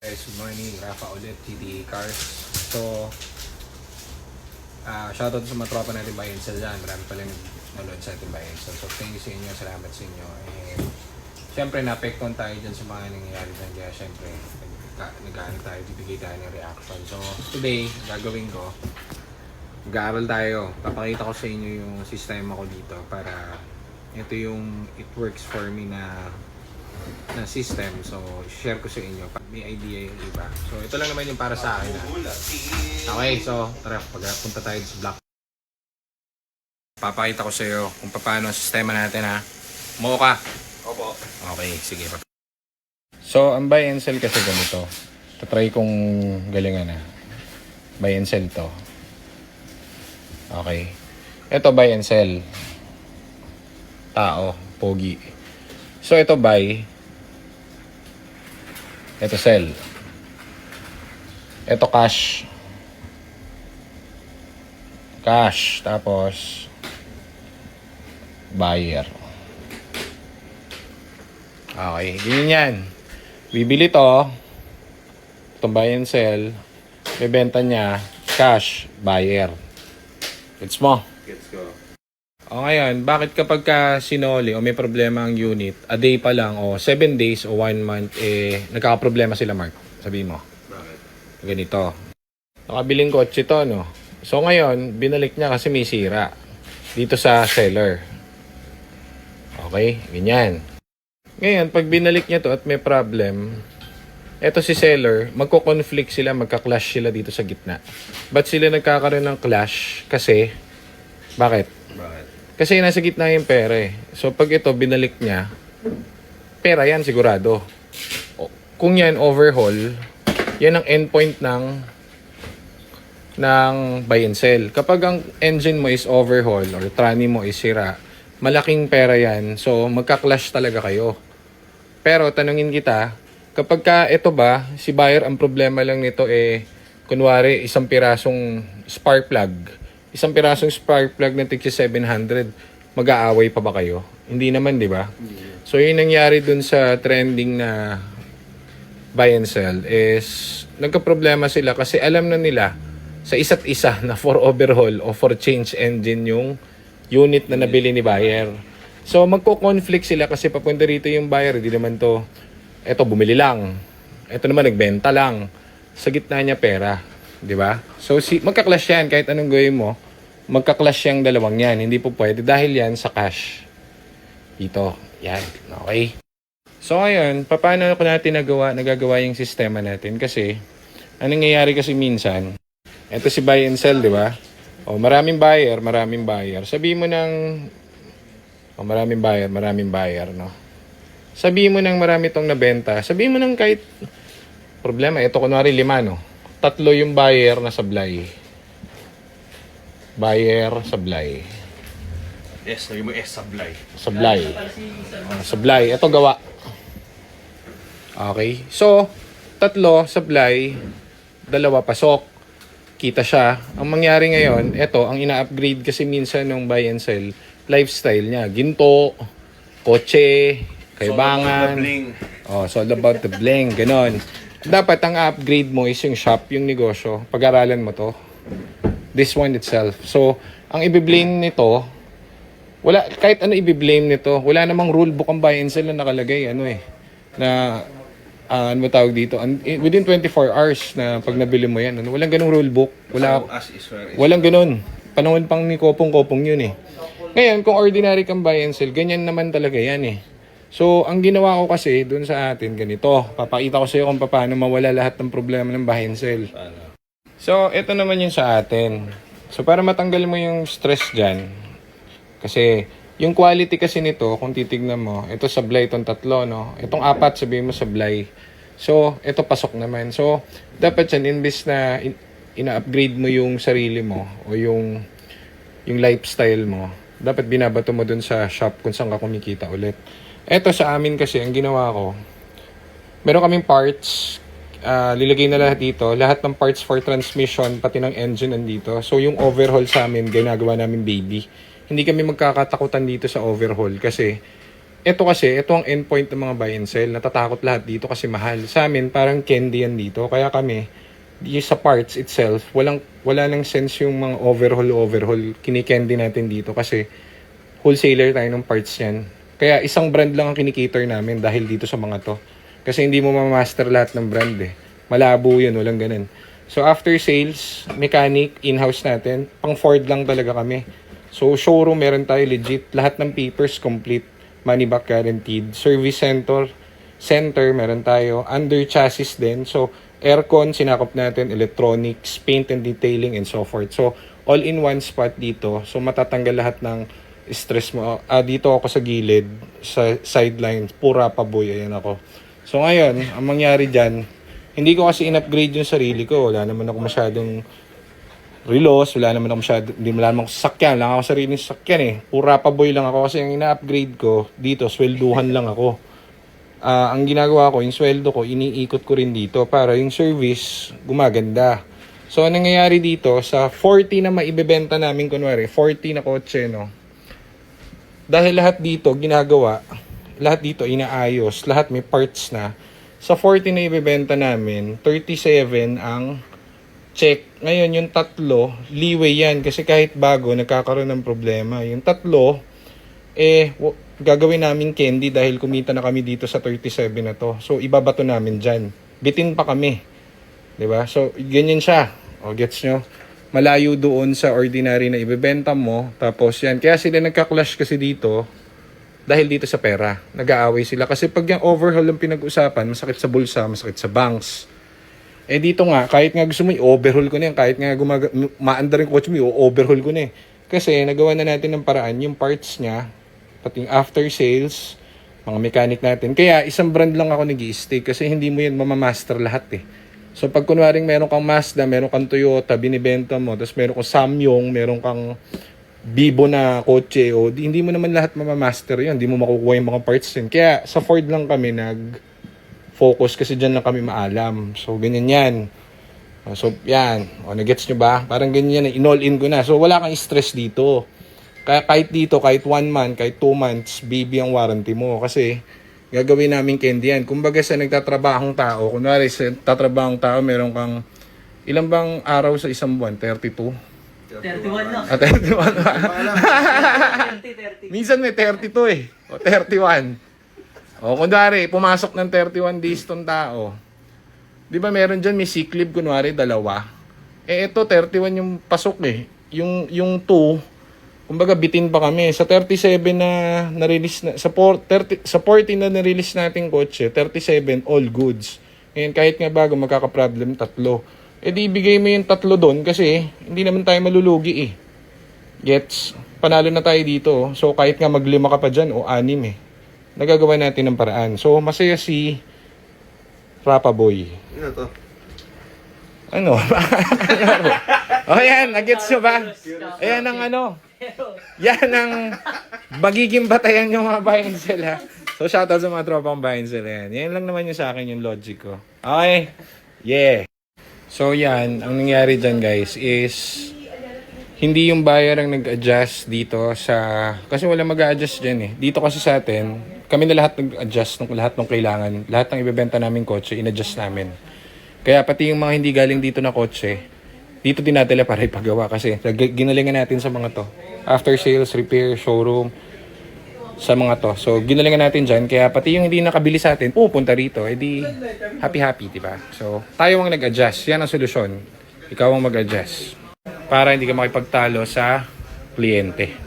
Guys, good morning. Rafa ulit, GT Cars. So, shoutout sa mga tropa natin buy and sell dyan. Marami pala nanonood sa ating buy and sell. So, thank you sa inyo. Salamat sa inyo. Siyempre, na-apekton tayo dyan sa mga nangyayari dyan. Kaya, siyempre, nag-aaral tayo, bibigay tayo ng reaction. So, today, gagawin ko, mag-aaral tayo. Papakita ko sa inyo yung sistema ko dito para ito yung it works for me na system. So, share ko sa inyo. May idea yung iba. So, ito lang naman yung para sa akin. Okay, so, tara, punta tayo sa block. Papakita ko sa iyo kung paano ang sistema natin, ha. Mo ka. Opo. Okay, sige. So, ang buy and sell kasi ganito. Tatry kong galingan, ha. Buy and sell to. Okay. Ito buy and sell. Tao, pogi. So, ito buy. Ito sell. Ito cash. Cash. Tapos buyer. Okay. Ganyan yan. Bibili to. Itong buy and sell. Bebenta niya. Cash. Buyer. Gets mo? Let's go. O ngayon, bakit kapag ka sinoli o may problema ang unit, a day pa lang o 7 days o 1 month, nagkakaproblema sila, Mark? Sabihin mo. Bakit? Ganito. Nakabiling kotse to, no? So ngayon, binalik niya kasi may sira dito sa seller. Okay? Ganyan. Ngayon, pag binalik niya to at may problem, eto si seller, magko-conflict sila, magka-clash sila dito sa gitna. Ba't sila nagkakaroon ng clash? Kasi, bakit? Kasi nasa gitna yung pera eh. So pag ito binalik niya, pera yan sigurado. Kung yan overhaul, yan ang endpoint ng buy and sell. Kapag ang engine mo is overhaul or tranny mo is sira, malaking pera yan. So magka-clash talaga kayo. Pero tanungin kita, kapag ka ito ba, si buyer ang problema lang nito kunwari isang pirasong spark plug. Isang pirasong spark plug na tigsi 700, mag-aaway pa ba kayo? Hindi naman, di ba? So, yung nangyari dun sa trending na buy and sell is nagka-problema sila kasi alam na nila sa isa't isa na for overhaul o for change engine yung unit na nabili ni buyer. So, magko-conflict sila kasi papunta rito yung buyer. Di naman to, eto bumili lang. Eto naman nagbenta lang. Sa gitna niya pera. Di ba? So, magka-clash yan kahit anong gawin mo. Magka-clash yung dalawang yan. Hindi po pwede dahil yan sa cash. Dito. Yan. Okay. So, ngayon, paano natin nagagawa yung sistema natin? Kasi, anong nangyayari kasi minsan, eto si buy and sell, di ba? O, maraming buyer. Sabihin mo ng, maraming buyer, no? Sabihin mo ng marami tong nabenta. Sabihin mo ng kahit problema. Ito, kunwari 5, no? 3 yung buyer na sablay. Buyer, sablay. Yes, sabi mo sablay. Sablay. Sablay. Ito gawa. Okay. So, 3, sablay. 2, pasok. Kita siya. Ang mangyari ngayon, ito, ang ina-upgrade kasi minsan ng buy and sell, lifestyle niya. Ginto, kotse, kaibangan. So all about the bling. Ganon. Dapat ang upgrade mo is yung shop, yung negosyo. Pag-aralan mo to. This one itself. So, ang i-blame nito, wala, kahit ano i-blame nito, wala namang rule book ang buy and sell na nakalagay, na, ano mo tawag dito, within 24 hours na pag nabili mo yan, walang ganung rule book. Walang ganun. Panahon pang ni Kopong-Kopong yun eh. Ngayon, kung ordinary kang buy and sell, ganyan naman talaga yan eh. So, ang ginawa ko kasi dun sa atin, ganito. Papakita ko sa iyo kung paano mawala lahat ng problema ng buy and sell. So, ito naman yung sa atin. So, para matanggal mo yung stress dyan, kasi yung quality kasi nito, kung titignan mo, ito sablay itong 3, no? Itong 4, sabihin mo sablay. So, ito pasok naman. So, dapat yan, imbis na ina-upgrade mo yung sarili mo o yung lifestyle mo, dapat binabato mo dun sa shop kung saan ka kumikita ulit. Ito sa amin kasi, ang ginawa ko, meron kaming parts, lilagay na lahat dito. Lahat ng parts for transmission, pati ng engine nandito. So, yung overhaul sa amin, ginagawa namin baby. Hindi kami magkakatakutan dito sa overhaul kasi ito kasi, ito ang endpoint ng mga buy and sell. Natatakot lahat dito kasi mahal. Sa amin, parang candy yan dito. Kaya kami, sa parts itself, wala nang sense yung mga overhaul. Kinikandy natin dito kasi wholesaler tayo ng parts yan. Kaya isang brand lang ang kinikater namin dahil dito sa mga to. Kasi hindi mo ma-master lahat ng brand eh. Malabo yun, walang ganun. So after sales, mechanic, in-house natin, pang Ford lang talaga kami. So showroom, meron tayo legit. Lahat ng papers complete. Money back guaranteed. Service center, meron tayo. Under chassis din. So aircon, sinakop natin. Electronics, paint and detailing, and so forth. So all in one spot dito. So matatanggal lahat ng stress mo. Dito ako sa gilid, sa sideline. Pura paboy, ayan ako. So ngayon, ang mangyari dyan, hindi ko kasi in-upgrade yung sarili ko. Wala naman ako masyadong relos, wala naman ako sasakyan. Lang ako sariling sasakyan eh. Pura pa boy lang ako kasi yung ina-upgrade ko dito, swelduhan lang ako. Ang ginagawa ko, yung sweldo ko, iniikot ko rin dito para yung service gumaganda. So, anong nangyayari dito, sa 40 na maibebenta namin, kunwari, 40 na kotse, no? Dahil lahat dito ginagawa, lahat dito inaayos, lahat may parts na. Sa 40 na ibebenta namin, 37 ang check. Ngayon, yung tatlo, leeway yan. Kasi kahit bago, nagkakaroon ng problema. Yung tatlo, gagawin namin candy dahil kumita na kami dito sa 37 na to. So, ibabato namin dyan. Bitin pa kami. 'Di ba? So, ganyan siya. O, gets nyo? Malayo doon sa ordinary na ibebenta mo. Tapos yan. Kaya sila nagka-clash kasi dito dahil dito sa pera. Nag-aaway sila. Kasi pag yung overhaul ang pinag-usapan, masakit sa bulsa, masakit sa banks. Dito nga, kahit nga gusto mo, i-overhaul ko na yan. Kahit nga maandar yung kotse mo, i-overhaul ko na eh. Kasi nagawa na natin ng paraan, yung parts niya, pati yung after sales, mga mechanic natin. Kaya isang brand lang ako nag-i-stick kasi hindi mo yan mamamaster lahat eh. So pag kunwaring meron kang Mazda, meron kang Toyota, binibenta mo, tapos meron kang Samyong, meron kang Bibo na kotse, hindi mo naman lahat mamamaster yun. Hindi mo makukuha yung mga parts yun. Kaya sa Ford lang kami nag-focus kasi dyan lang kami maalam. So, ganyan yan. So, yan. Nagets nyo ba? Parang ganyan yan. In-all-in ko na. So, wala kang stress dito. Kaya kahit dito, kahit 1 month, kahit 2 months, baby ang warranty mo. Kasi, gagawin namin candy yan. Kumbaga sa nagtatrabahong tao, kunwari sa tatrabahong tao, meron kang ilang bang araw sa isang buwan? 32? 31 na. 31. 30. Minsan may 32 eh. O 31. Kunwari, pumasok ng 31 days tong tao. Di ba meron dyan, may sick leave, kunwari, 2. Ito, 31 yung pasok eh. Yung 2, kumbaga bitin pa kami. Sa 37 na na-release na, sa 40 na na-release nating kotse, 37 all goods. Ngayon, kahit nga bago, magkaka-problem 3. Di ibigay mo yung 3 doon kasi hindi naman tayo malulugi eh. Gets? Panalo na tayo dito. So kahit nga mag-5 ka pa dyan o 6 eh. Nagagawa natin ng paraan. So masaya si Rapa Boy. Ano to? Ano? Yan, nagets nyo ba? Ayan ang ano. Yan ang magiging batayan yung mga buy and sell ha. So shoutout sa mga tropang buy and sell yan. Yan lang naman yung sa akin yung logic ko. Okay? Yeah. So yan, ang nangyari dyan guys is hindi yung buyer ang nag-adjust dito sa... Kasi wala mag-a-adjust dyan eh. Dito kasi sa atin, kami na lahat nag-adjust ng lahat ng kailangan. Lahat ng ibebenta namin kotse, in-adjust namin. Kaya pati yung mga hindi galing dito na kotse, dito din natin para ipagawa kasi ginalingan natin sa mga to. After sales, repair, showroom, sa mga to. So, ginalingan natin dyan. Kaya pati yung hindi nakabili sa atin, pupunta rito. Di happy-happy, diba? So, tayo ang nag-adjust. Yan ang solusyon. Ikaw ang mag-adjust. Para hindi ka makipagtalo sa kliyente.